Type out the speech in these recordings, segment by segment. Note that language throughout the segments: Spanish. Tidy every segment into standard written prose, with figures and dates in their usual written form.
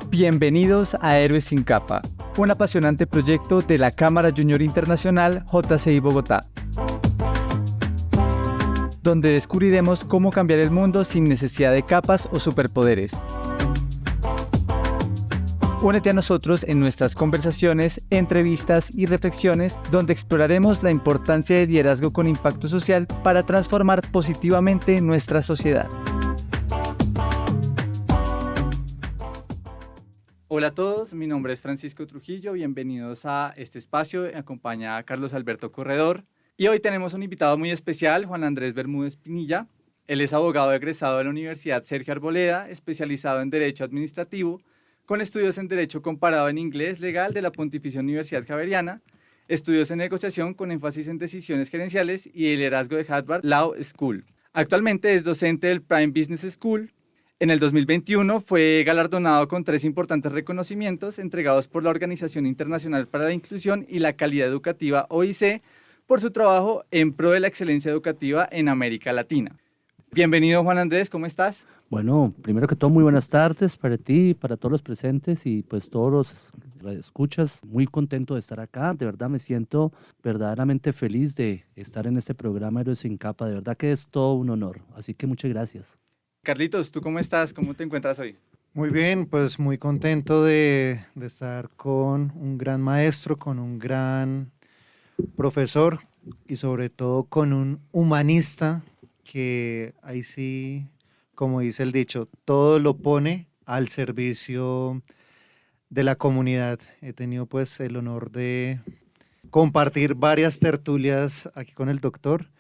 Bienvenidos a Héroes sin Capa, un apasionante proyecto de la Cámara Junior Internacional JCI Bogotá, donde descubriremos cómo cambiar el mundo sin necesidad de capas o superpoderes. Únete a nosotros en nuestras conversaciones, entrevistas y reflexiones, donde exploraremos la importancia del liderazgo con impacto social para transformar positivamente nuestra sociedad. Hola a todos, mi nombre es Francisco Trujillo, bienvenidos a este espacio, me acompaña Carlos Alberto Corredor y hoy tenemos un invitado muy especial, Juan Andrés Bermúdez Pinilla. Él es abogado egresado de la Universidad Sergio Arboleda, especializado en Derecho Administrativo, con estudios en Derecho Comparado en Inglés Legal de la Pontificia Universidad Javeriana, estudios en negociación con énfasis en decisiones gerenciales y el liderazgo de Harvard Law School. Actualmente es docente del Prime Business School. En el 2021 fue galardonado con 3 importantes reconocimientos entregados por la Organización Internacional para la Inclusión y la Calidad Educativa OIC por su trabajo en pro de la excelencia educativa en América Latina. Bienvenido, Juan Andrés, ¿cómo estás? Bueno, primero que todo, muy buenas tardes para ti, para todos los presentes y pues todos los escuchas. Muy contento de estar acá, de verdad me siento verdaderamente feliz de estar en este programa Héroes sin Capa, de verdad que es todo un honor, así que muchas gracias. Carlitos, ¿tú cómo estás? ¿Cómo te encuentras hoy? Muy bien, pues muy contento de estar con un gran maestro, con un gran profesor y sobre todo con un humanista que ahí sí, como dice el dicho, todo lo pone al servicio de la comunidad. He tenido pues el honor de compartir varias tertulias aquí con el doctor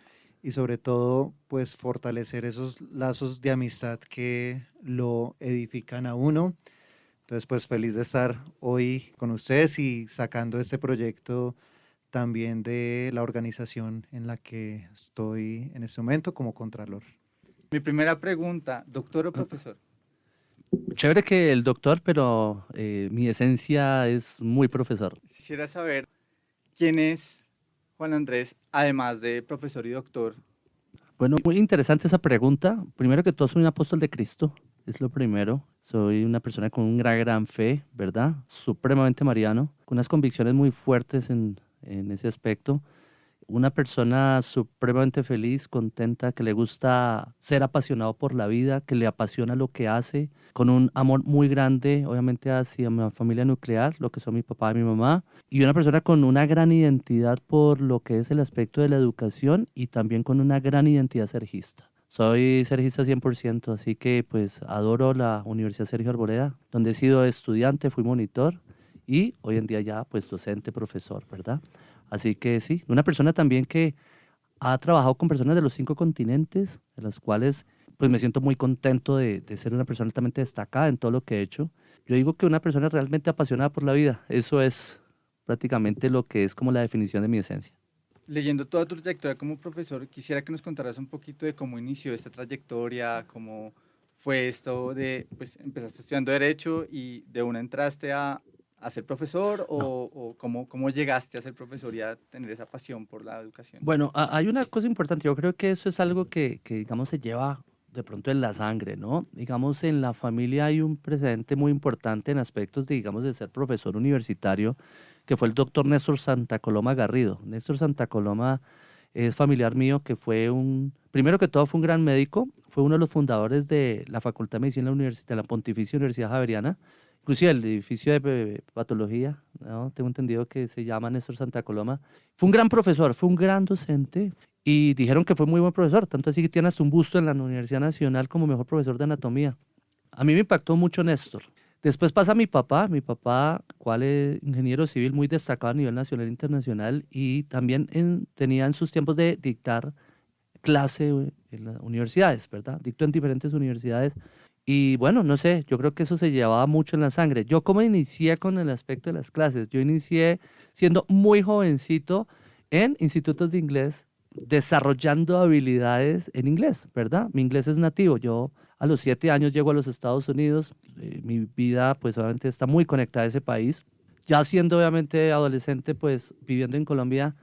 y sobre todo pues fortalecer esos lazos de amistad que lo edifican a uno. Entonces pues feliz de estar hoy con ustedes y sacando este proyecto también de la organización en la que estoy en este momento como contralor. Mi primera pregunta, ¿doctor o profesor? Chévere que el doctor, pero mi esencia es muy profesor. Quisiera saber quién es Juan Andrés, además de profesor y doctor. Bueno, muy interesante esa pregunta. Primero que todo, soy un apóstol de Cristo, es lo primero. Soy una persona con una gran fe, ¿verdad? Supremamente mariano, con unas convicciones muy fuertes en ese aspecto. Una persona supremamente feliz, contenta, que le gusta ser apasionado por la vida, que le apasiona lo que hace, con un amor muy grande, obviamente, hacia mi familia nuclear, lo que son mi papá y mi mamá, y una persona con una gran identidad por lo que es el aspecto de la educación y también con una gran identidad sergista. Soy sergista 100%, así que pues adoro la Universidad Sergio Arboleda, donde he sido estudiante, fui monitor y hoy en día ya pues docente, profesor, ¿verdad? Así que sí, una persona también que ha trabajado con personas de los 5 continentes, de las cuales pues me siento muy contento de ser una persona altamente destacada en todo lo que he hecho. Yo digo que una persona realmente apasionada por la vida, eso es prácticamente lo que es como la definición de mi esencia. Leyendo toda tu trayectoria como profesor, quisiera que nos contaras un poquito de cómo inició esta trayectoria, cómo fue esto de, pues empezaste estudiando Derecho y de una entraste a ser profesor o cómo llegaste a ser profesor y a tener esa pasión por la educación. Bueno, hay una cosa importante, yo creo que eso es algo que digamos se lleva de pronto en la sangre, ¿no? Digamos, en la familia hay un precedente muy importante en aspectos de, digamos, de ser profesor universitario, que fue el doctor Néstor Santa Coloma Garrido. Néstor Santa Coloma es familiar mío, que fue primero que todo fue un gran médico, fue uno de los fundadores de la Facultad de Medicina de la Pontificia Universidad Javeriana, inclusive el edificio de patología, ¿no? Tengo entendido que se llama Néstor Santa Coloma. Fue un gran profesor, fue un gran docente y dijeron que fue muy buen profesor, tanto así que tiene hasta un busto en la Universidad Nacional como mejor profesor de anatomía. A mí me impactó mucho Néstor. Después pasa mi papá, cual es ingeniero civil muy destacado a nivel nacional e internacional y también tenía en sus tiempos de dictar clase en las universidades, ¿verdad? Dictó en diferentes universidades. Y bueno, no sé, yo creo que eso se llevaba mucho en la sangre. Yo como inicié con el aspecto de las clases, yo inicié siendo muy jovencito en institutos de inglés, desarrollando habilidades en inglés, ¿verdad? Mi inglés es nativo, yo a los 7 años llego a los Estados Unidos, mi vida pues obviamente está muy conectada a ese país. Ya siendo obviamente adolescente, pues viviendo en Colombia,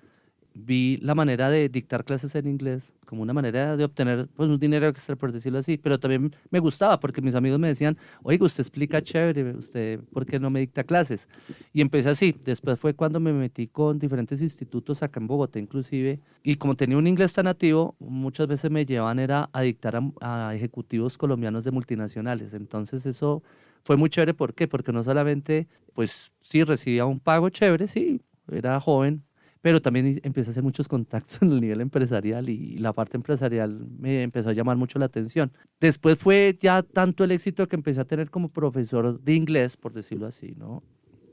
vi la manera de dictar clases en inglés como una manera de obtener pues, un dinero extra, por decirlo así, pero también me gustaba porque mis amigos me decían, oiga, usted explica chévere, usted, ¿por qué no me dicta clases? Y empecé así. Después fue cuando me metí con diferentes institutos acá en Bogotá inclusive, y como tenía un inglés tan nativo, muchas veces me llevaban era a dictar a ejecutivos colombianos de multinacionales. Entonces eso fue muy chévere. ¿Por qué? Porque no solamente, pues sí, recibía un pago chévere, sí, era joven, pero también empecé a hacer muchos contactos en el nivel empresarial y la parte empresarial me empezó a llamar mucho la atención. Después fue ya tanto el éxito que empecé a tener como profesor de inglés, por decirlo así, ¿no?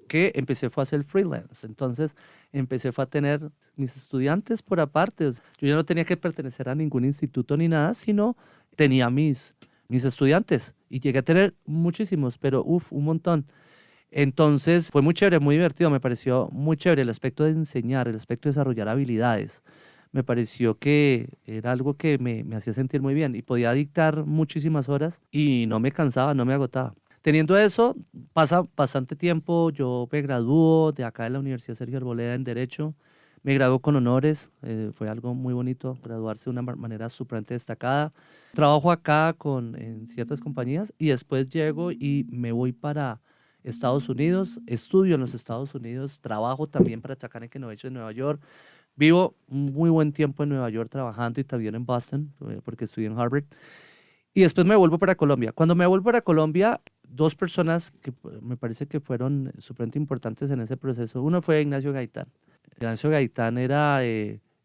Que empecé fue a hacer freelance. Entonces empecé fue a tener mis estudiantes por aparte. O sea, yo ya no tenía que pertenecer a ningún instituto ni nada, sino tenía mis estudiantes y llegué a tener muchísimos, pero un montón. Entonces fue muy chévere, muy divertido, me pareció muy chévere el aspecto de enseñar, el aspecto de desarrollar habilidades. Me pareció que era algo que me hacía sentir muy bien y podía dictar muchísimas horas y no me cansaba, no me agotaba. Teniendo eso, pasa bastante tiempo, yo me gradúo de acá de la Universidad Sergio Arboleda en Derecho, me graduó con honores, fue algo muy bonito graduarse de una manera súper destacada. Trabajo acá en ciertas compañías y después llego y me voy para Estados Unidos, estudio en los Estados Unidos, trabajo también para Chacanic Innovation en Nueva York. Vivo un muy buen tiempo en Nueva York trabajando y también en Boston, porque estudié en Harvard. Y después me vuelvo para Colombia. Cuando me vuelvo para Colombia, dos personas que me parece que fueron súper importantes en ese proceso. Uno fue Ignacio Gaitán. Ignacio Gaitán era,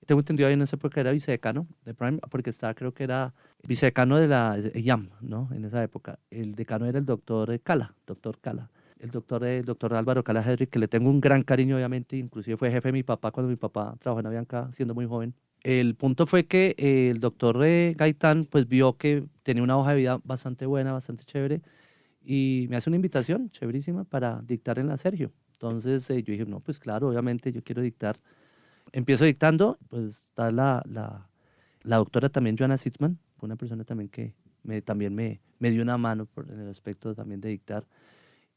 tengo entendido ahí en esa época era vicedecano de Prime, porque estaba, creo que era vicedecano de la IAM, ¿no? En esa época. El decano era el doctor Cala. El doctor Álvaro Cala Hedrick, que le tengo un gran cariño, obviamente, inclusive fue jefe de mi papá cuando mi papá trabajó en Avianca siendo muy joven. El punto fue que el doctor Gaitán pues vio que tenía una hoja de vida bastante buena, bastante chévere, y me hace una invitación chéverísima para dictar en la Sergio. Entonces yo dije, no, pues claro, obviamente yo quiero dictar. Empiezo dictando, pues está la doctora también, Joanna Sitzman, fue una persona también que también me dio una mano en el aspecto también de dictar.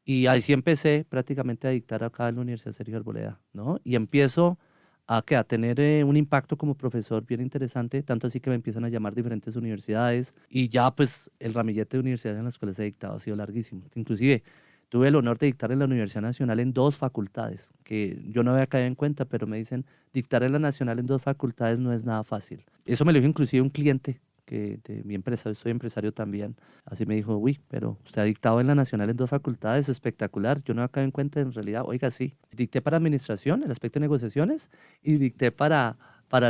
Y ahí sí empecé prácticamente a dictar acá en la Universidad Sergio Arboleda, ¿no? Y empiezo a tener un impacto como profesor bien interesante, tanto así que me empiezan a llamar diferentes universidades y ya pues el ramillete de universidades en las cuales he dictado ha sido larguísimo. Inclusive tuve el honor de dictar en la Universidad Nacional en 2 facultades, que yo no había caído en cuenta, pero me dicen, dictar en la Nacional en 2 facultades no es nada fácil. Eso me lo dijo inclusive un cliente de mi empresa, yo soy empresario también, así me dijo, uy, pero usted ha dictado en la Nacional en 2 facultades, espectacular, yo no me caí en cuenta, en realidad, oiga, sí, dicté para administración, el aspecto de negociaciones, y dicté para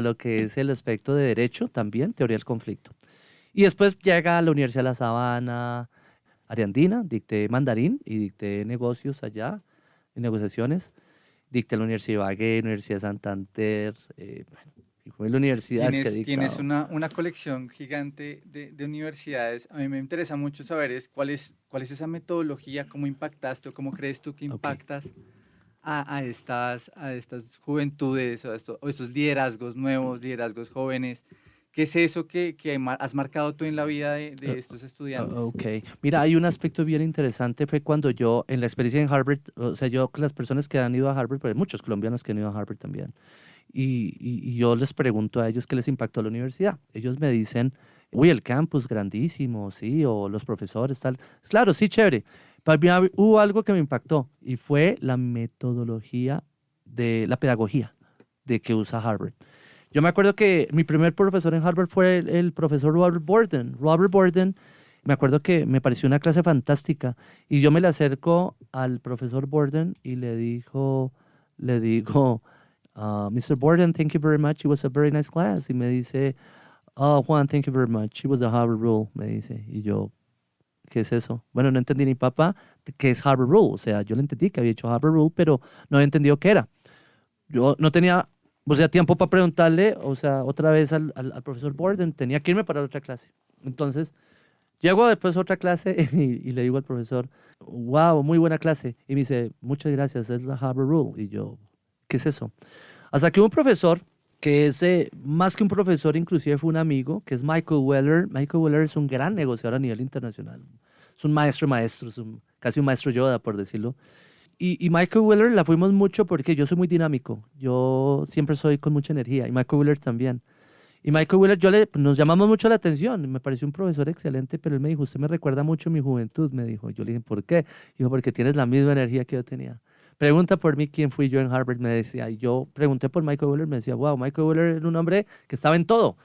lo que es el aspecto de derecho también, teoría del conflicto. Y después llega a la Universidad de La Sabana, Ariandina, dicté mandarín y dicté negocios allá, en negociaciones, dicté en la Universidad de Ibagué, Universidad de Santander, bueno, y fue en la universidad que he Tienes dictado. una colección gigante de universidades. A mí me interesa mucho saber cuál es esa metodología, cómo impactaste o cómo crees tú que Ok. impactas a estas juventudes o estos liderazgos nuevos, liderazgos jóvenes. ¿Qué es eso que has marcado tú en la vida de estos estudiantes? Ok, mira, hay un aspecto bien interesante, fue cuando yo, en la experiencia en Harvard, o sea, yo, las personas que han ido a Harvard, pero hay muchos colombianos que han ido a Harvard también, y yo les pregunto a ellos qué les impactó la universidad. Ellos me dicen, uy, el campus grandísimo, sí, o los profesores, tal. Claro, sí, chévere. Pero hubo algo que me impactó y fue la metodología de la pedagogía de que usa Harvard. Yo me acuerdo que mi primer profesor en Harvard fue el profesor Robert Borden. Robert Borden, me acuerdo que me pareció una clase fantástica y yo me le acerco al profesor Borden y le digo, Mr. Borden, thank you very much. It was a very nice class. Y me dice, oh, Juan, thank you very much. It was the Harvard Rule, me dice. Y yo, ¿qué es eso? Bueno, no entendí ni papá qué es Harvard Rule. O sea, yo le entendí que había hecho Harvard Rule, pero no había entendido qué era. Yo no tenía, o sea, tiempo para preguntarle, o sea, otra vez al profesor Borden, tenía que irme para otra clase. Entonces, llego después a otra clase y le digo al profesor, wow, muy buena clase. Y me dice, muchas gracias, es la Harvard Rule. Y yo, ¿qué es eso? Hasta que un profesor, que es más que un profesor, inclusive fue un amigo, que es Michael Weller. Michael Weller es un gran negociador a nivel internacional. Es un maestro de maestros, casi un maestro Yoda, por decirlo. y Michael Wheeler la fuimos mucho porque yo soy muy dinámico. Yo siempre soy con mucha energía y Michael Wheeler también. Y Michael Wheeler, nos llamamos mucho la atención. Me pareció un profesor excelente, pero él me dijo, usted me recuerda mucho a mi juventud, me dijo. Yo le dije, ¿por qué? Dijo, porque tienes la misma energía que yo tenía. Pregunta por mí quién fui yo en Harvard, me decía. Y yo pregunté por Michael Wheeler, me decía, wow, Michael Wheeler era un hombre que estaba en todo.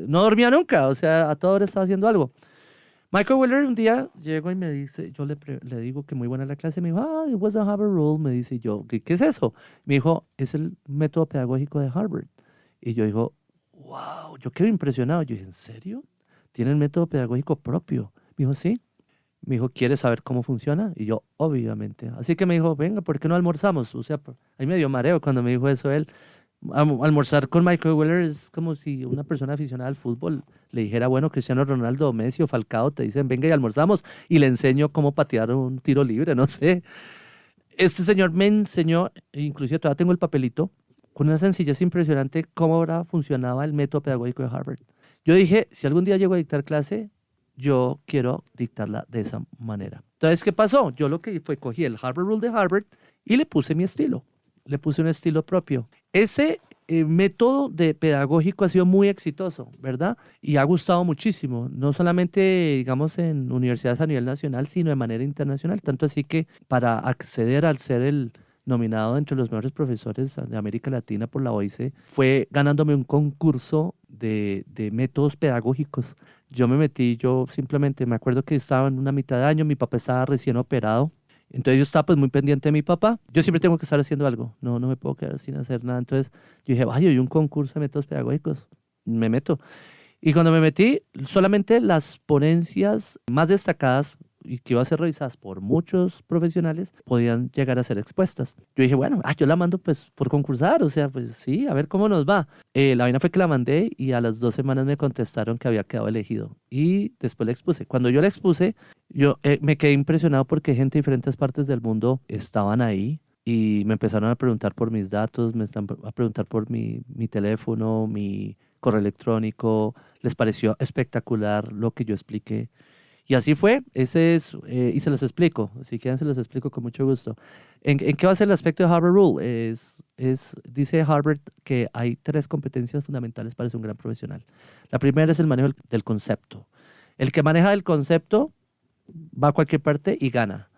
No dormía nunca, o sea, a toda hora estaba haciendo algo. Michael Wheeler un día llegó y me dice, le digo que muy buena la clase, me dijo, it was a Harvard rule, me dice yo, ¿qué es eso? Me dijo, es el método pedagógico de Harvard. Y yo digo, wow, yo quedé impresionado. Yo dije, ¿en serio? ¿Tiene el método pedagógico propio? Me dijo, sí. Me dijo, ¿quieres saber cómo funciona? Y yo, obviamente. Así que me dijo, venga, ¿por qué no almorzamos? O sea, ahí me dio mareo cuando me dijo eso él. Almorzar con Michael Wheeler es como si una persona aficionada al fútbol le dijera, bueno, Cristiano Ronaldo, Messi o Falcao te dicen, venga y almorzamos y le enseño cómo patear un tiro libre, no sé. Este señor me enseñó, inclusive todavía tengo el papelito, con una sencillez impresionante cómo ahora funcionaba el método pedagógico de Harvard. Yo dije, si algún día llego a dictar clase, yo quiero dictarla de esa manera. Entonces, ¿qué pasó? Yo lo que fue, cogí el Harvard Rule de Harvard y le puse mi estilo. Le puse un estilo propio. Ese método de pedagógico ha sido muy exitoso, ¿verdad? Y ha gustado muchísimo, no solamente, digamos, en universidades a nivel nacional, sino de manera internacional. Tanto así que para acceder al ser el nominado entre los mejores profesores de América Latina por la OIC, fue ganándome un concurso de métodos pedagógicos. Yo me metí, yo simplemente me acuerdo que estaba en una mitad de año, mi papá estaba recién operado. Entonces yo estaba pues muy pendiente de mi papá. Yo siempre tengo que estar haciendo algo. No me puedo quedar sin hacer nada. Entonces yo dije, vaya, hay un concurso de métodos pedagógicos. Me meto. Y cuando me metí, solamente las ponencias más destacadas y que iban a ser revisadas por muchos profesionales podían llegar a ser expuestas. Yo dije, bueno, yo la mando pues por concursar, o sea, pues sí, a ver cómo nos va. La vaina fue que la mandé y a las 2 semanas me contestaron que había quedado elegido y después la expuse. Cuando yo la expuse, yo me quedé impresionado porque gente de diferentes partes del mundo estaban ahí. Y me empezaron a preguntar por mis datos, me están a preguntar por mi teléfono, mi correo electrónico. Les pareció espectacular lo que yo expliqué. Y así fue, ese es, y se los explico, si quieren se los explico con mucho gusto. ¿En qué va a ser el aspecto de Harvard Rule? Dice Harvard que hay 3 competencias fundamentales para ser un gran profesional. La primera es el manejo del concepto. El que maneja el concepto va a cualquier parte y gana.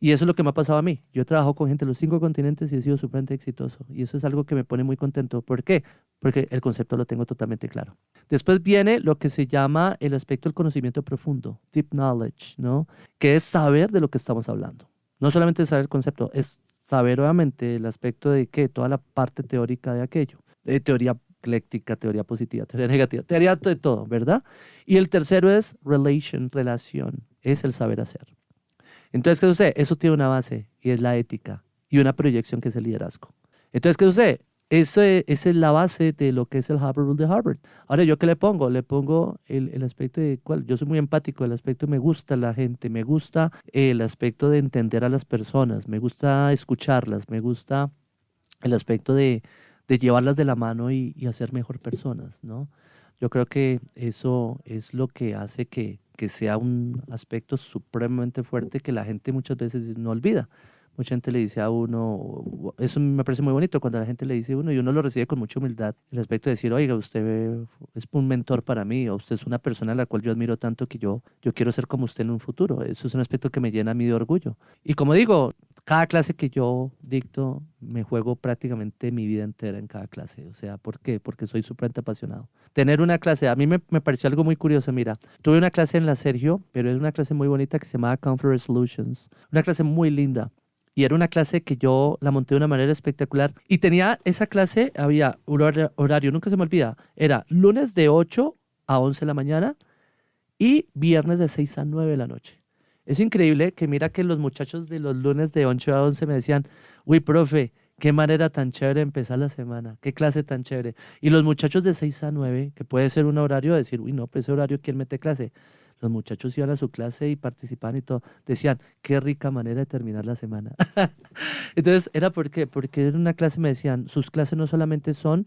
Y eso es lo que me ha pasado a mí. Yo he trabajado con gente de los 5 continentes y he sido súper exitoso. Y eso es algo que me pone muy contento. ¿Por qué? Porque el concepto lo tengo totalmente claro. Después viene lo que se llama el aspecto del conocimiento profundo, deep knowledge, ¿no? Que es saber de lo que estamos hablando. No solamente saber el concepto, es saber obviamente el aspecto de que toda la parte teórica de aquello. Teoría ecléctica, teoría positiva, teoría negativa, teoría de todo, ¿verdad? Y el tercero es relación, es el saber hacer. Entonces, ¿qué sucede? Eso tiene una base y es la ética y una proyección que es el liderazgo. Entonces, ¿qué sucede? Esa es la base de lo que es el Harvard Rule de Harvard. Ahora, ¿yo qué le pongo? Le pongo el aspecto de cuál. Yo soy muy empático, el aspecto me gusta la gente, me gusta el aspecto de entender a las personas, me gusta escucharlas, me gusta el aspecto de llevarlas de la mano y hacer mejor personas, ¿no? Yo creo que eso es lo que hace que sea un aspecto supremamente fuerte que la gente muchas veces no olvida. Mucha gente le dice a uno, eso me parece muy bonito cuando la gente le dice a uno y uno lo recibe con mucha humildad, el aspecto de decir, oiga, usted es un mentor para mí o usted es una persona a la cual yo admiro tanto que yo quiero ser como usted en un futuro. Eso es un aspecto que me llena a mí de orgullo. Y como digo, cada clase que yo dicto, me juego prácticamente mi vida entera en cada clase. O sea, ¿por qué? Porque soy súper apasionado. Tener una clase, a mí me pareció algo muy curioso. Mira, tuve una clase en la Sergio, pero es una clase muy bonita que se llamaba Conflict Resolutions. Una clase muy linda. Y era una clase que yo la monté de una manera espectacular. Y tenía esa clase, había un horario, nunca se me olvida, era lunes de 8 a 11 de la mañana y viernes de 6 a 9 de la noche. Es increíble que mira que los muchachos de los lunes de 8 a 11 me decían, uy, profe, qué manera tan chévere de empezar la semana, qué clase tan chévere. Y los muchachos de 6 a 9, que puede ser un horario de decir, uy, no, pues ese horario, ¿quién mete clase? Los muchachos iban a su clase y participaban y todo. Decían, qué rica manera de terminar la semana. Entonces, ¿era por qué? Porque en una clase me decían, sus clases no solamente son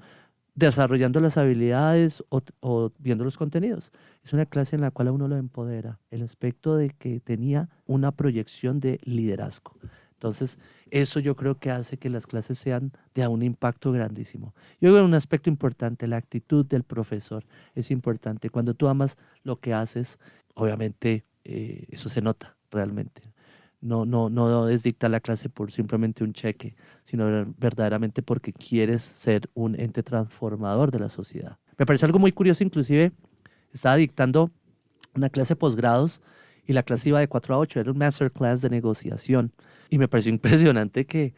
desarrollando las habilidades o viendo los contenidos. Es una clase en la cual a uno lo empodera. El aspecto de que tenía una proyección de liderazgo, Entonces, eso yo creo que hace que las clases sean de un impacto grandísimo. Yo veo un aspecto importante, la actitud del profesor es importante. Cuando tú amas lo que haces, obviamente eso se nota realmente. No es dictar la clase por simplemente un cheque, sino verdaderamente porque quieres ser un ente transformador de la sociedad. Me parece algo muy curioso, inclusive estaba dictando una clase de posgrados y la clase iba de 4 a 8, era un masterclass de negociación. Y me pareció impresionante que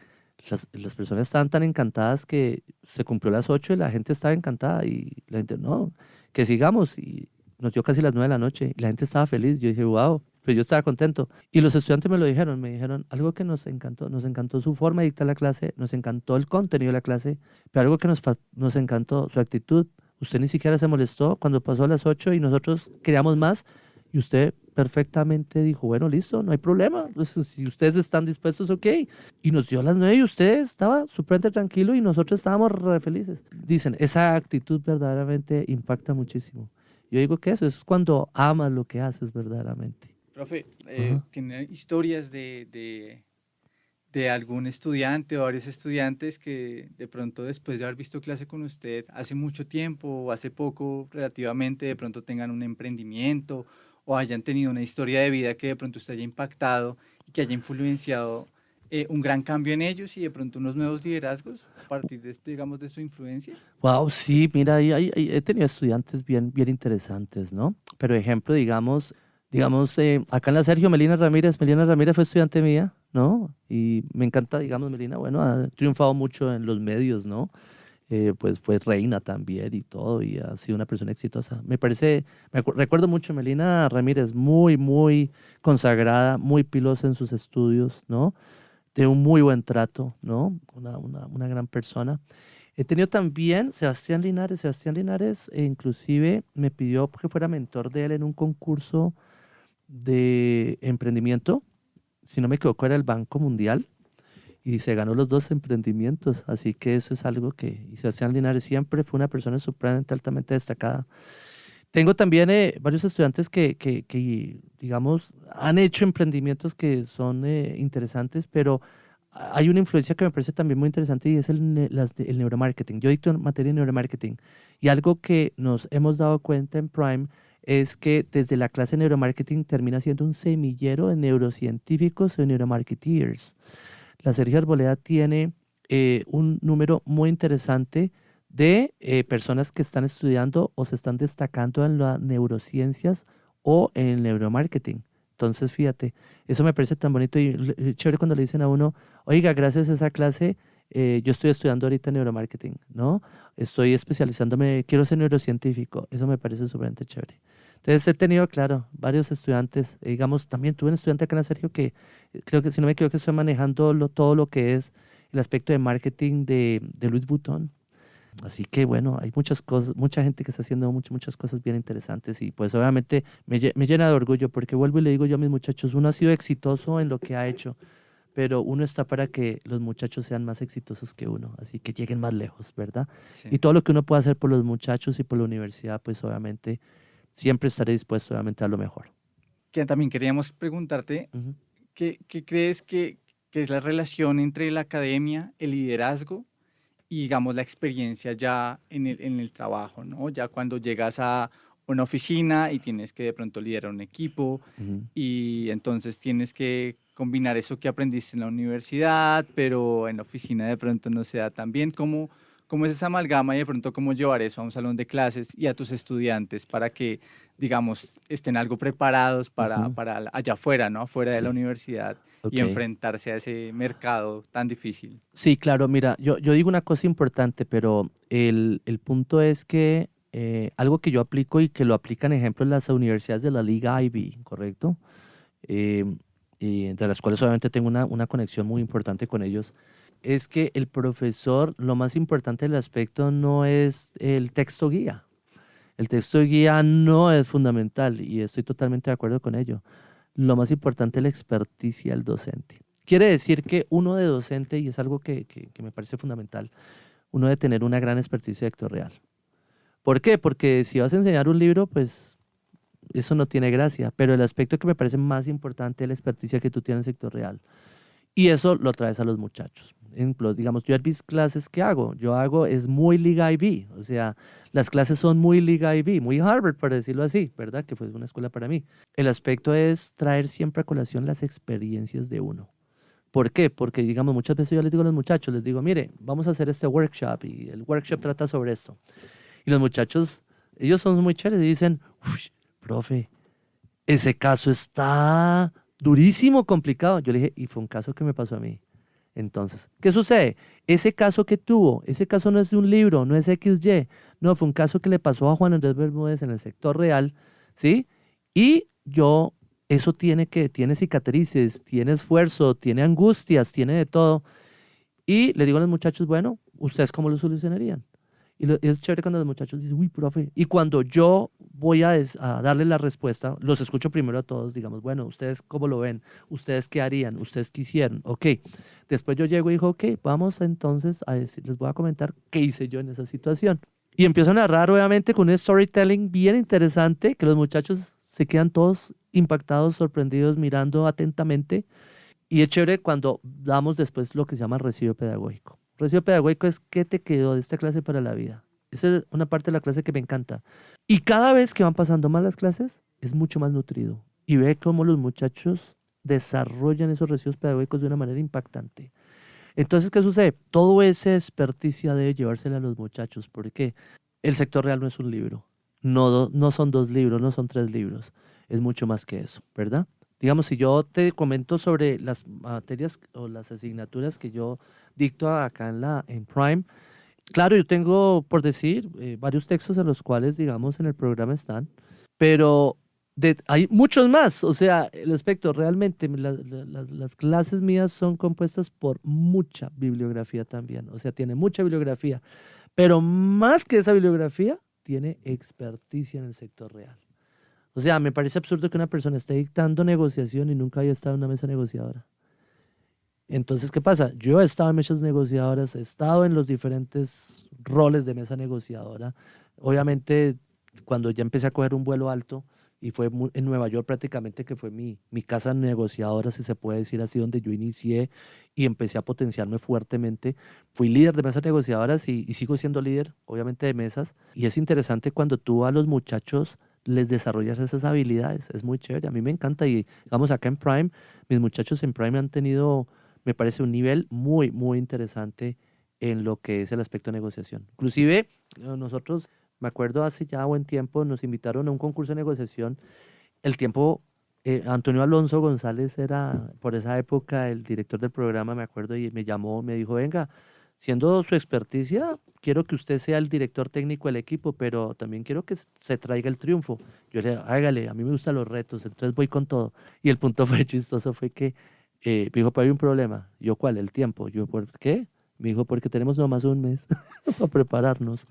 las personas estaban tan encantadas que se cumplió las 8 y la gente estaba encantada y la gente, no, que sigamos. Y nos dio casi las 9 de la noche y la gente estaba feliz. Yo dije, wow, pues yo estaba contento. Y los estudiantes me dijeron algo que nos encantó su forma de dictar la clase, nos encantó el contenido de la clase, pero algo que nos encantó, su actitud. Usted ni siquiera se molestó cuando pasó a las 8 y nosotros queríamos más y usted perfectamente dijo, bueno, listo, no hay problema, pues, si ustedes están dispuestos, ok. Y nos dio a las 9 y usted estaba súper tranquilo y nosotros estábamos re felices. Dicen, esa actitud verdaderamente impacta muchísimo. Yo digo que eso es cuando amas lo que haces verdaderamente. Profe, Ajá. ¿tiene historias de algún estudiante o varios estudiantes que de pronto después de haber visto clase con usted hace mucho tiempo o hace poco relativamente, de pronto tengan un emprendimiento o hayan tenido una historia de vida que de pronto usted haya impactado y que haya influenciado un gran cambio en ellos y de pronto unos nuevos liderazgos a partir de, digamos, de su influencia? Wow, sí, mira, he tenido estudiantes bien interesantes, ¿no? Pero ejemplo, digamos, acá en la Sergio, Melina Ramírez fue estudiante mía, ¿no? Y me encanta, digamos, Melina, bueno, ha triunfado mucho en los medios, ¿no? Pues fue reina también y todo, y ha sido una persona exitosa. Recuerdo mucho a Melina Ramírez, muy consagrada, muy pilosa en sus estudios, ¿no? De un muy buen trato, ¿no? Una gran persona. He tenido también Sebastián Linares inclusive me pidió que fuera mentor de él en un concurso de emprendimiento, si no me equivoco era el Banco Mundial, y se ganó los dos emprendimientos, así que eso es algo y Sebastián Linares siempre fue una persona supremamente altamente destacada. Tengo también varios estudiantes que, digamos, han hecho emprendimientos que son interesantes, pero hay una influencia que me parece también muy interesante y es el neuromarketing. Yo dicto en materia de neuromarketing y algo que nos hemos dado cuenta en Prime es que desde la clase de neuromarketing termina siendo un semillero de neurocientíficos o neuromarketeers. La Sergio Arboleda tiene un número muy interesante de personas que están estudiando o se están destacando en las neurociencias o en el neuromarketing. Entonces, fíjate, eso me parece tan bonito y chévere cuando le dicen a uno, oiga, gracias a esa clase, yo estoy estudiando ahorita neuromarketing, ¿no? Estoy especializándome, quiero ser neurocientífico. Eso me parece súper chévere. Entonces, he tenido, claro, varios estudiantes. Digamos, también tuve un estudiante acá en la Sergio que creo que, si no me equivoco, estoy manejando todo lo que es el aspecto de marketing de Louis Vuitton. Así que bueno, hay muchas cosas, mucha gente que está haciendo muchas cosas bien interesantes y pues obviamente me llena de orgullo porque vuelvo y le digo yo a mis muchachos, uno ha sido exitoso en lo que ha hecho, pero uno está para que los muchachos sean más exitosos que uno, así que lleguen más lejos, ¿verdad? Y Sí. todo lo que uno pueda hacer por los muchachos y por la universidad, pues obviamente siempre estaré dispuesto obviamente a lo mejor. Que también queríamos preguntarte, Ujú. ¿qué crees que es la relación entre la academia, el liderazgo y, digamos, la experiencia ya en el trabajo, ¿no? Ya cuando llegas a una oficina y tienes que de pronto liderar un equipo Ujú. y entonces tienes que combinar eso que aprendiste en la universidad, pero en la oficina de pronto no se da tan bien. ¿Cómo es esa amalgama y de pronto cómo llevar eso a un salón de clases y a tus estudiantes para que, digamos, estén algo preparados Ujú. para allá afuera, ¿no? Afuera de la Sí, universidad y ok. enfrentarse a ese mercado tan difícil? Sí, claro, mira, yo digo una cosa importante, pero el punto es que algo que yo aplico y que lo aplican, ejemplo, en las universidades de la Liga Ivy, ¿correcto? Eh, y de las cuales obviamente tengo una conexión muy importante con ellos, es que el profesor, lo más importante del aspecto no es el texto guía. El texto guía no es fundamental y estoy totalmente de acuerdo con ello. Lo más importante es la experticia del docente. Quiere decir que uno de docente, y es algo que me parece fundamental, uno debe tener una gran experticia sectorial. ¿Por qué? Porque si vas a enseñar un libro, pues eso no tiene gracia, pero el aspecto que me parece más importante es la experticia que tú tienes sectorial. y eso lo traes a los muchachos. Ejemplo, digamos, yo en mis clases, ¿qué hago? Es muy Liga IB, o sea, las clases son muy Liga IB, muy Harvard, por decirlo así, ¿verdad? Que fue una escuela para mí. El aspecto es traer siempre a colación las experiencias de uno. ¿Por qué? Porque, digamos, muchas veces yo les digo a los muchachos, les digo, mire, vamos a hacer este workshop y el workshop trata sobre esto. Y los muchachos, ellos son muy chéveres y dicen, uy, profe, ese caso está durísimo, complicado. Yo le dije, y fue un caso que me pasó a mí. Entonces, ¿qué sucede? Ese caso que tuvo, ese caso no es de un libro, no es XY, no, fue un caso que le pasó a Juan Andrés Bermúdez en el sector real, ¿sí? Y eso tiene cicatrices, tiene esfuerzo, tiene angustias, tiene de todo. Y le digo a los muchachos, bueno, ¿ustedes cómo lo solucionarían? Y es chévere cuando los muchachos dicen, uy, profe. Y cuando yo voy a darle la respuesta, los escucho primero a todos, digamos, bueno, ¿ustedes cómo lo ven? ¿Ustedes qué harían? ¿Ustedes qué hicieron? Ok. Después yo llego y digo, ok, vamos entonces a decir, les voy a comentar qué hice yo en esa situación. Y empiezo a narrar, obviamente, con un storytelling bien interesante, que los muchachos se quedan todos impactados, sorprendidos, mirando atentamente. Y es chévere cuando damos después lo que se llama recibo pedagógico. Recibo pedagógico es qué te quedó de esta clase para la vida. Esa es una parte de la clase que me encanta. Y cada vez que van pasando más las clases, es mucho más nutrido. Y ve cómo los muchachos desarrollan esos recibos pedagógicos de una manera impactante. Entonces, ¿qué sucede? Todo esa experticia debe llevársela a los muchachos, porque el sector real no es un libro. No son 2 libros, no son 3 libros. Es mucho más que eso, ¿verdad? Digamos, si yo te comento sobre las materias o las asignaturas que yo dicto acá en Prime, claro, yo tengo, por decir, varios textos en los cuales, digamos, en el programa están, pero hay muchos más. O sea, el aspecto realmente, las clases mías son compuestas por mucha bibliografía también. O sea, tiene mucha bibliografía, pero más que esa bibliografía, tiene experticia en el sector real. O sea, me parece absurdo que una persona esté dictando negociación y nunca haya estado en una mesa negociadora. Entonces, ¿qué pasa? Yo he estado en mesas negociadoras, he estado en los diferentes roles de mesa negociadora. Obviamente, cuando ya empecé a coger un vuelo alto, y fue en Nueva York prácticamente, que fue mi casa negociadora, si se puede decir así, donde yo inicié y empecé a potenciarme fuertemente. Fui líder de mesas negociadoras y sigo siendo líder, obviamente, de mesas. Y es interesante cuando tú a los muchachos les desarrollas esas habilidades. Es muy chévere. A mí me encanta. Y digamos, acá en Prime, mis muchachos en Prime han tenido, me parece, un nivel muy, muy interesante en lo que es el aspecto de negociación. Inclusive, nosotros, me acuerdo hace ya buen tiempo, nos invitaron a un concurso de negociación. El tiempo, Antonio Alonso González era por esa época el director del programa, me acuerdo, y me llamó, me dijo, venga, siendo su experticia, quiero que usted sea el director técnico del equipo, pero también quiero que se traiga el triunfo. Yo le dije, hágale, a mí me gustan los retos, entonces voy con todo. Y el punto fue chistoso, fue que me dijo, pero hay un problema. Yo, ¿cuál? El tiempo. Yo, ¿por qué? Me dijo, porque tenemos nomás un mes para prepararnos.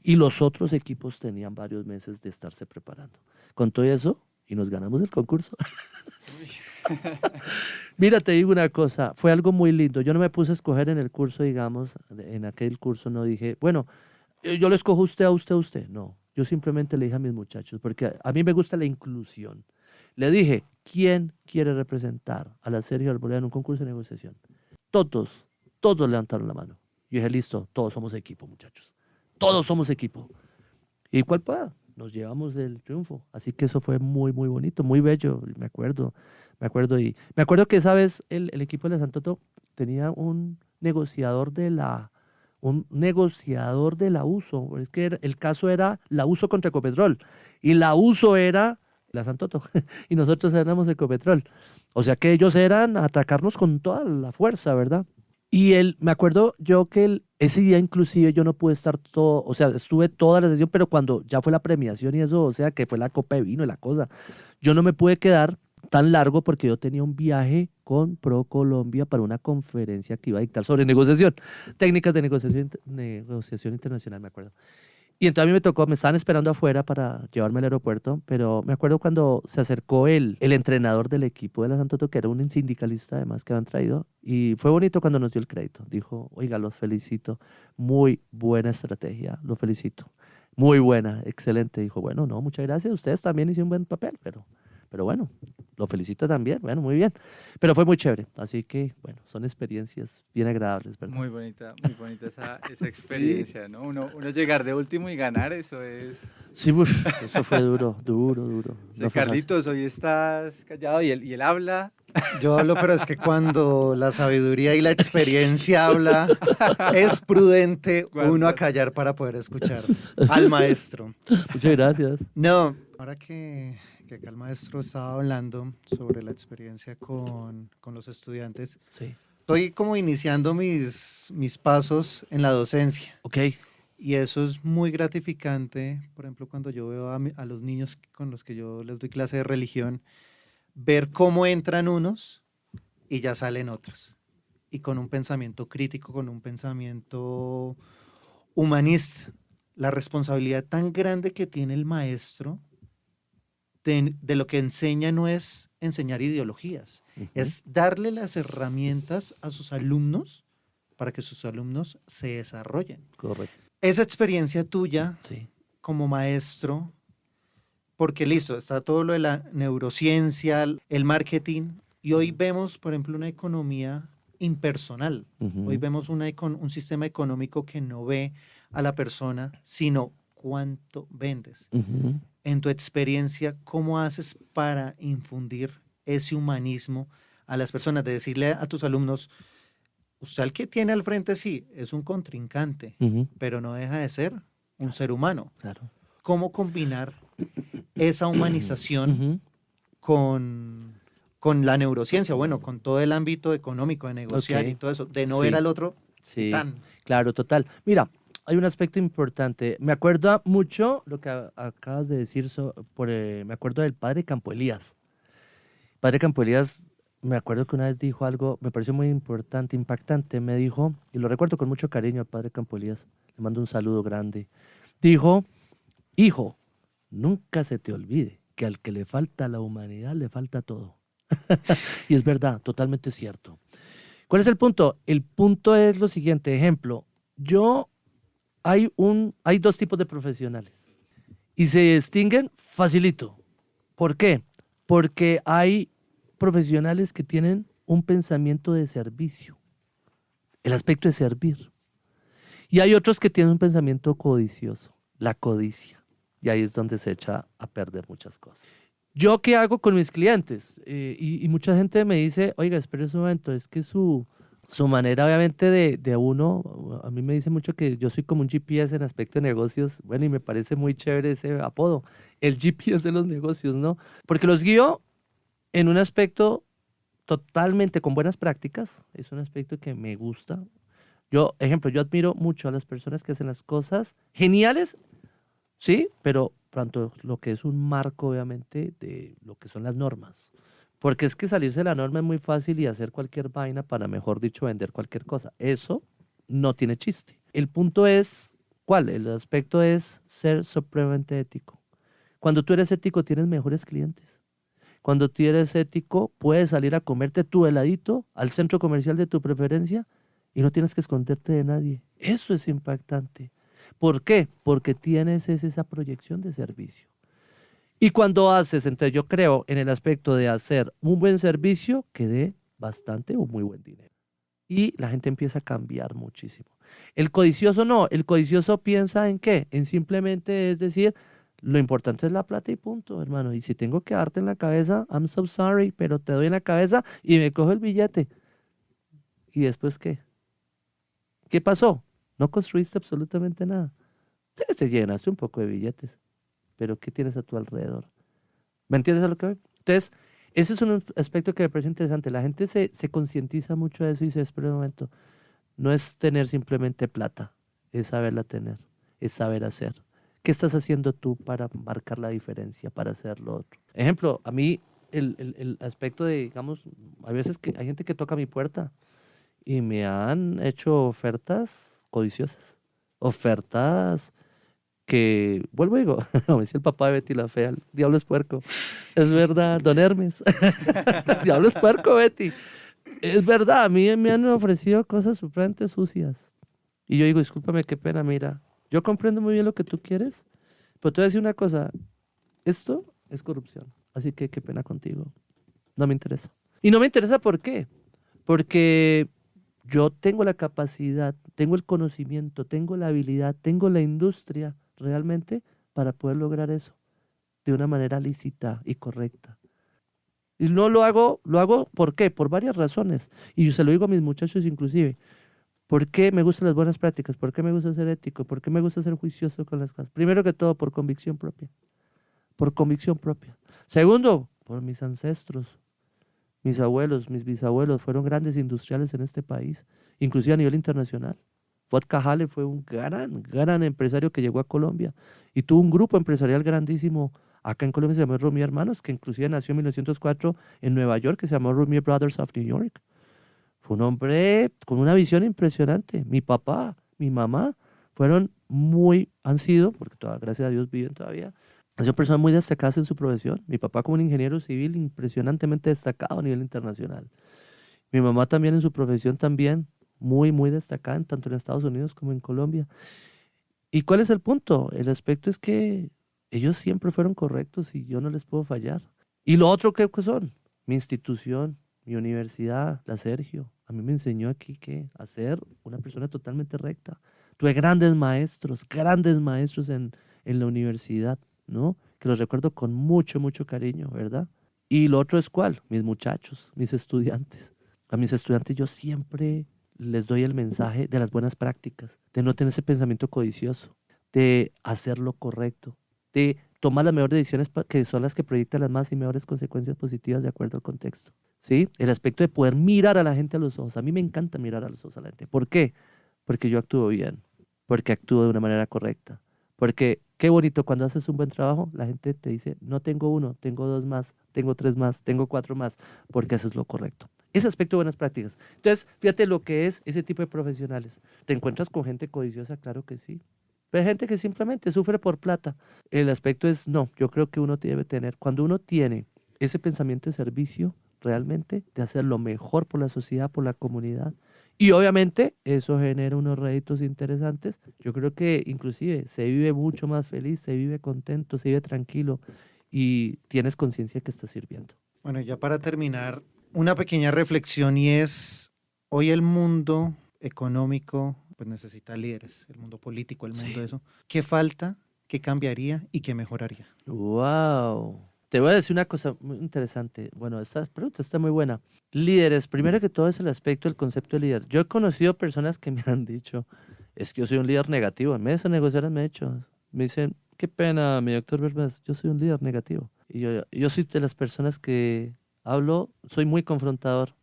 Y los otros equipos tenían varios meses de estarse preparando. Con todo eso, y nos ganamos el concurso. Mira, te digo una cosa, fue algo muy lindo. Yo no me puse a escoger en el curso, digamos, en aquel curso no dije, bueno, yo le escojo a usted. No, yo simplemente le dije a mis muchachos, porque a mí me gusta la inclusión. Le dije, ¿quién quiere representar a la Sergio Arboleda en un concurso de negociación? Todos, todos levantaron la mano. Yo dije, listo, todos somos equipo, muchachos. Todos somos equipo. ¿Y cuál pueda? Nos llevamos el triunfo. Así que eso fue muy, muy bonito, muy bello, me acuerdo. Y me acuerdo que esa vez el equipo de la Santoto tenía un negociador de la USO. Es que el caso era la USO contra Ecopetrol. Y la USO era la Santoto. Y nosotros éramos Ecopetrol. O sea que ellos eran a atacarnos con toda la fuerza, ¿verdad? Y me acuerdo yo que ese día inclusive yo no pude estar todo, o sea, estuve toda la sesión, pero cuando ya fue la premiación y eso, o sea, que fue la copa de vino y la cosa, yo no me pude quedar tan largo porque yo tenía un viaje con ProColombia para una conferencia que iba a dictar sobre negociación, técnicas de negociación internacional, me acuerdo. Y entonces a mí me tocó, me estaban esperando afuera para llevarme al aeropuerto, pero me acuerdo cuando se acercó el entrenador del equipo de la Santoto, que era un sindicalista además que habían traído, y fue bonito cuando nos dio el crédito. Dijo, oiga, los felicito, muy buena estrategia, los felicito. Muy buena, excelente. Dijo, bueno, no, muchas gracias, ustedes también hicieron un buen papel, pero bueno. lo felicito también, bueno, muy bien. Pero fue muy chévere, así que, bueno, son experiencias bien agradables, ¿verdad? Muy bonita esa experiencia, ¿no? Uno llegar de último y ganar, eso es... Sí, uf, eso fue duro, duro, duro. Sí, No fue fácil. Carlitos, hoy estás callado y él habla. Yo hablo, pero es que cuando la sabiduría y la experiencia habla, es prudente uno a callar para poder escuchar al maestro. Muchas gracias. No, ahora que acá el maestro estaba hablando sobre la experiencia con los estudiantes, Sí, estoy como iniciando mis pasos en la docencia. ok. Y eso es muy gratificante, por ejemplo, cuando yo veo a los niños con los que yo les doy clase de religión, ver cómo entran unos y ya salen otros. Y con un pensamiento crítico, con un pensamiento humanista. La responsabilidad tan grande que tiene el maestro de lo que enseña no es enseñar ideologías, Ujú. es darle las herramientas a sus alumnos para que sus alumnos se desarrollen. Correcto, Esa experiencia tuya sí. como maestro, porque listo, está todo lo de la neurociencia, el marketing, y hoy vemos, por ejemplo, una economía impersonal. Ujú. Hoy vemos un sistema económico que no ve a la persona, sino cuánto vendes. Ujú. En tu experiencia, ¿cómo haces para infundir ese humanismo a las personas? De decirle a tus alumnos, usted al que tiene al frente sí, es un contrincante, Ujú. pero no deja de ser un ser humano. Claro. ¿Cómo combinar esa humanización Ujú. con la neurociencia? Bueno, con todo el ámbito económico, de negociar Ok. y todo eso, de no Sí. ver al otro Sí, tan... claro, total. Mira, hay un aspecto importante. Me acuerdo mucho lo que acabas de decir, me acuerdo del padre Campo Elías. Padre Campo Elías, me acuerdo que una vez dijo algo, me pareció muy importante, impactante. Me dijo, y lo recuerdo con mucho cariño al padre Campo Elías, le mando un saludo grande. Dijo, hijo, nunca se te olvide que al que le falta la humanidad le falta todo. Y es verdad, totalmente cierto. ¿Cuál es el punto? El punto es lo siguiente, ejemplo, yo hay dos tipos de profesionales y se distinguen facilito. ¿Por qué? Porque hay profesionales que tienen un pensamiento de servicio, el aspecto de servir. Y hay otros que tienen un pensamiento codicioso, la codicia. Y ahí es donde se echa a perder muchas cosas. ¿Yo qué hago con mis clientes? Y mucha gente me dice, oiga, espere un momento, es que su manera obviamente de uno, a mí me dice mucho que yo soy como un GPS en aspecto de negocios, bueno, y me parece muy chévere ese apodo, el GPS de los negocios, ¿no? Porque los guío en un aspecto totalmente con buenas prácticas, es un aspecto que me gusta. Yo, ejemplo, yo admiro mucho a las personas que hacen las cosas geniales. Sí, pero tanto lo que es un marco, obviamente, de lo que son las normas. Porque es que salirse de la norma es muy fácil y hacer cualquier vaina para, mejor dicho, vender cualquier cosa. Eso no tiene chiste. El punto es, ¿cuál? El aspecto es ser supremamente ético. Cuando tú eres ético, tienes mejores clientes. Cuando tú eres ético, puedes salir a comerte tu heladito al centro comercial de tu preferencia y no tienes que esconderte de nadie. Eso es impactante. ¿Por qué? Porque tienes esa proyección de servicio. Y cuando haces, entonces yo creo en el aspecto de hacer un buen servicio que dé bastante o muy buen dinero. Y la gente empieza a cambiar muchísimo. El codicioso no, el codicioso piensa en qué, en simplemente es decir, lo importante es la plata y punto, hermano. Y si tengo que darte en la cabeza, I'm so sorry, pero te doy en la cabeza y me cojo el billete. ¿Y después qué? ¿Qué pasó? No construiste absolutamente nada. Sí, te llenaste un poco de billetes, pero ¿qué tienes a tu alrededor? ¿Me entiendes a lo que voy? Entonces, ese es un aspecto que me parece interesante. La gente se concientiza mucho de eso y dice, espera un momento, no es tener simplemente plata, es saberla tener, es saber hacer. ¿Qué estás haciendo tú para marcar la diferencia, para hacer lo otro? Ejemplo, a mí el aspecto de, digamos, hay veces que hay gente que toca mi puerta y me han hecho ofertas codiciosas, ofertas que, vuelvo y digo, como decía el papá de Betty la Fea, el diablo es puerco. Es verdad, don Hermes. El diablo es puerco, Betty. Es verdad, a mí me han ofrecido cosas supremamente sucias. Y yo digo, discúlpame, qué pena, mira, yo comprendo muy bien lo que tú quieres, pero te voy a decir una cosa, esto es corrupción, así que qué pena contigo. no me interesa. Y no me interesa ¿por qué? Porque yo tengo la capacidad, tengo el conocimiento, tengo la habilidad, tengo la industria realmente para poder lograr eso de una manera lícita y correcta. Y no lo hago ¿por qué? Por varias razones. Y yo se lo digo a mis muchachos inclusive. ¿Por qué me gustan las buenas prácticas? ¿Por qué me gusta ser ético? ¿Por qué me gusta ser juicioso con las cosas? Primero que todo, por convicción propia. Por convicción propia. Segundo, por mis ancestros. Mis abuelos, mis bisabuelos fueron grandes industriales en este país, inclusive a nivel internacional. Fuad Cajale fue un gran empresario que llegó a Colombia y tuvo un grupo empresarial grandísimo. Acá en Colombia se llamó Rumier Hermanos, que inclusive nació en 1904 en Nueva York, que se llamó Rumier Brothers of New York. Fue un hombre con una visión impresionante. Mi papá, mi mamá, han sido, porque gracias a Dios viven todavía, han sido personas muy destacadas en su profesión. Mi papá como un ingeniero civil impresionantemente destacado a nivel internacional. Mi mamá también en su profesión también muy destacada, tanto en Estados Unidos como en Colombia. ¿Y cuál es el punto? El aspecto es que ellos siempre fueron correctos y yo no les puedo fallar. ¿Y lo otro qué son? Mi institución, mi universidad, la Sergio, a mí me enseñó aquí a ser una persona totalmente recta. Tuve grandes maestros en la universidad, ¿no? Que los recuerdo con mucho cariño, ¿verdad? Y lo otro es ¿cuál? Mis muchachos, mis estudiantes. A mis estudiantes yo siempre les doy el mensaje de las buenas prácticas, de no tener ese pensamiento codicioso, de hacer lo correcto, de tomar las mejores decisiones que son las que proyectan las más y mejores consecuencias positivas de acuerdo al contexto. ¿Sí? El aspecto de poder mirar a la gente a los ojos. A mí me encanta mirar a los ojos a la gente. ¿Por qué? Porque yo actúo bien, porque actúo de una manera correcta, porque qué bonito cuando haces un buen trabajo, la gente te dice, no tengo uno, tengo dos más, tengo tres más, tengo cuatro más, porque haces lo correcto. Ese aspecto de buenas prácticas. Entonces, fíjate lo que es ese tipo de profesionales. ¿Te encuentras con gente codiciosa? Claro que sí. Pero hay gente que simplemente sufre por plata. El aspecto es, no, yo creo que uno debe tener, cuando uno tiene ese pensamiento de servicio, realmente, de hacer lo mejor por la sociedad, por la comunidad, y obviamente eso genera unos réditos interesantes. Yo creo que inclusive se vive mucho más feliz, se vive contento, se vive tranquilo y tienes conciencia que estás sirviendo. Bueno, ya para terminar, una pequeña reflexión y es, hoy el mundo económico pues necesita líderes, el mundo político, el mundo de eso. ¿Qué falta, qué cambiaría y qué mejoraría? ¡Wow! Te voy a decir una cosa muy interesante. Bueno, esta pregunta está muy buena. Líderes, primero que todo es el aspecto del concepto de líder. Yo he conocido personas que me han dicho, es que yo soy un líder negativo. En mesas negociadas me dicen, qué pena, mi doctor Bermas, yo soy un líder negativo. Y yo soy de las personas que hablo, soy muy confrontador.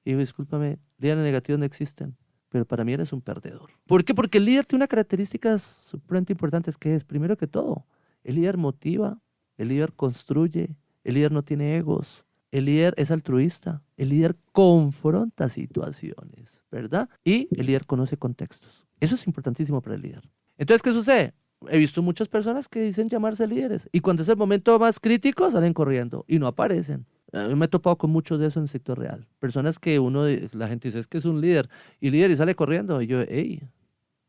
Y digo, discúlpame, líderes negativos no existen, pero para mí eres un perdedor. ¿Por qué? Porque el líder tiene una característica supremamente importante, que es, primero que todo, el líder motiva, el líder construye, el líder no tiene egos, el líder es altruista, el líder confronta situaciones, ¿verdad? Y el líder conoce contextos. Eso es importantísimo para el líder. Entonces, ¿qué sucede? He visto muchas personas que dicen llamarse líderes y cuando es el momento más crítico salen corriendo y no aparecen. A mí me he topado con muchos de eso en el sector real. Personas que la gente dice, es que es un líder y sale corriendo. Y yo, hey,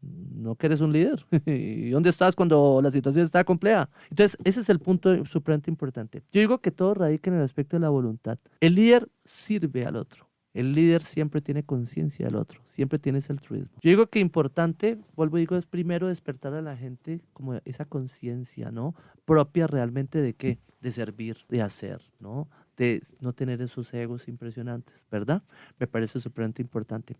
no que eres un líder. ¿Y dónde estás cuando la situación está compleja? Entonces, ese es el punto supremamente importante. Yo digo que todo radica en el aspecto de la voluntad. El líder sirve al otro. El líder siempre tiene conciencia del otro, siempre tiene ese altruismo. Yo digo que importante, vuelvo y digo, es primero despertar a la gente como esa conciencia, ¿no? Propia realmente de qué, de servir, de hacer, ¿no? De no tener esos egos impresionantes, ¿verdad? Me parece supremamente importante.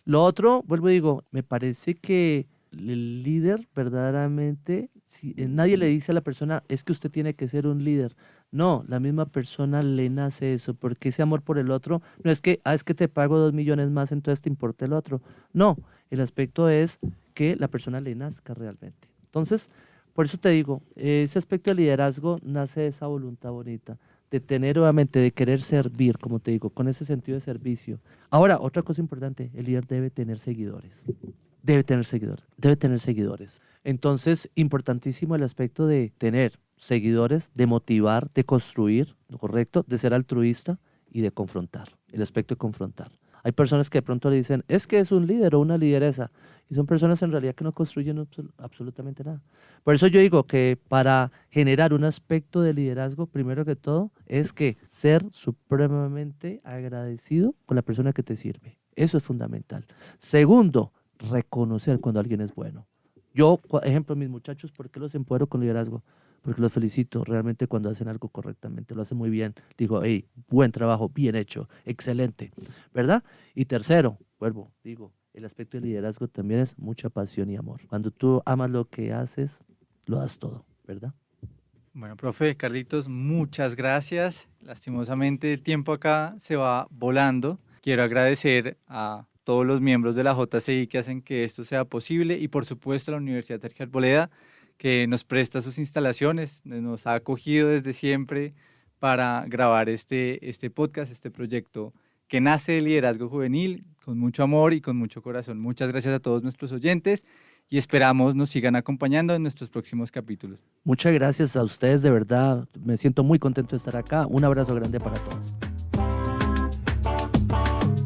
Lo otro, vuelvo y digo, me parece que el líder verdaderamente, nadie le dice a la persona, es que usted tiene que ser un líder. No, la misma persona le nace eso, porque ese amor por el otro no es que, es que te pago 2 millones más, entonces te importa el otro. No, el aspecto es que la persona le nazca realmente. Entonces, por eso te digo, ese aspecto de liderazgo nace de esa voluntad bonita, de tener obviamente, de querer servir, como te digo, con ese sentido de servicio. Ahora, otra cosa importante, el líder debe tener seguidores. Debe tener seguidores. Entonces, importantísimo el aspecto de tener seguidores, de motivar, de construir, ¿correcto? De ser altruista y de confrontar, el aspecto de confrontar. Hay personas que de pronto le dicen, es que es un líder o una lideresa, y son personas en realidad que no construyen absolutamente nada. Por eso yo digo que para generar un aspecto de liderazgo, primero que todo, es que ser supremamente agradecido con la persona que te sirve. Eso es fundamental. Segundo, reconocer cuando alguien es bueno. Yo, ejemplo, mis muchachos, ¿por qué los empodero con liderazgo? Porque los felicito realmente cuando hacen algo correctamente, lo hacen muy bien. Digo, hey, buen trabajo, bien hecho, excelente, ¿verdad? Y tercero, digo, el aspecto de liderazgo también es mucha pasión y amor. Cuando tú amas lo que haces, lo das todo, ¿verdad? Bueno, profe, Carlitos, muchas gracias. Lastimosamente el tiempo acá se va volando. Quiero agradecer a todos los miembros de la JCI que hacen que esto sea posible y por supuesto a la Universidad Sergio Arboleda que nos presta sus instalaciones, nos ha acogido desde siempre para grabar este podcast, este proyecto que nace de liderazgo juvenil con mucho amor y con mucho corazón. Muchas gracias a todos nuestros oyentes y esperamos nos sigan acompañando en nuestros próximos capítulos. Muchas gracias a ustedes, de verdad, me siento muy contento de estar acá. Un abrazo grande para todos.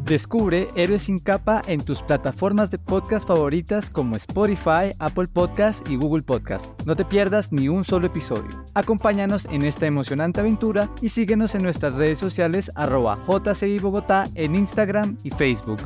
Descubre Héroes sin Capa en tus plataformas de podcast favoritas como Spotify, Apple Podcast y Google Podcast. No te pierdas ni un solo episodio. Acompáñanos en esta emocionante aventura y síguenos en nuestras redes sociales @JCI Bogotá en Instagram y Facebook.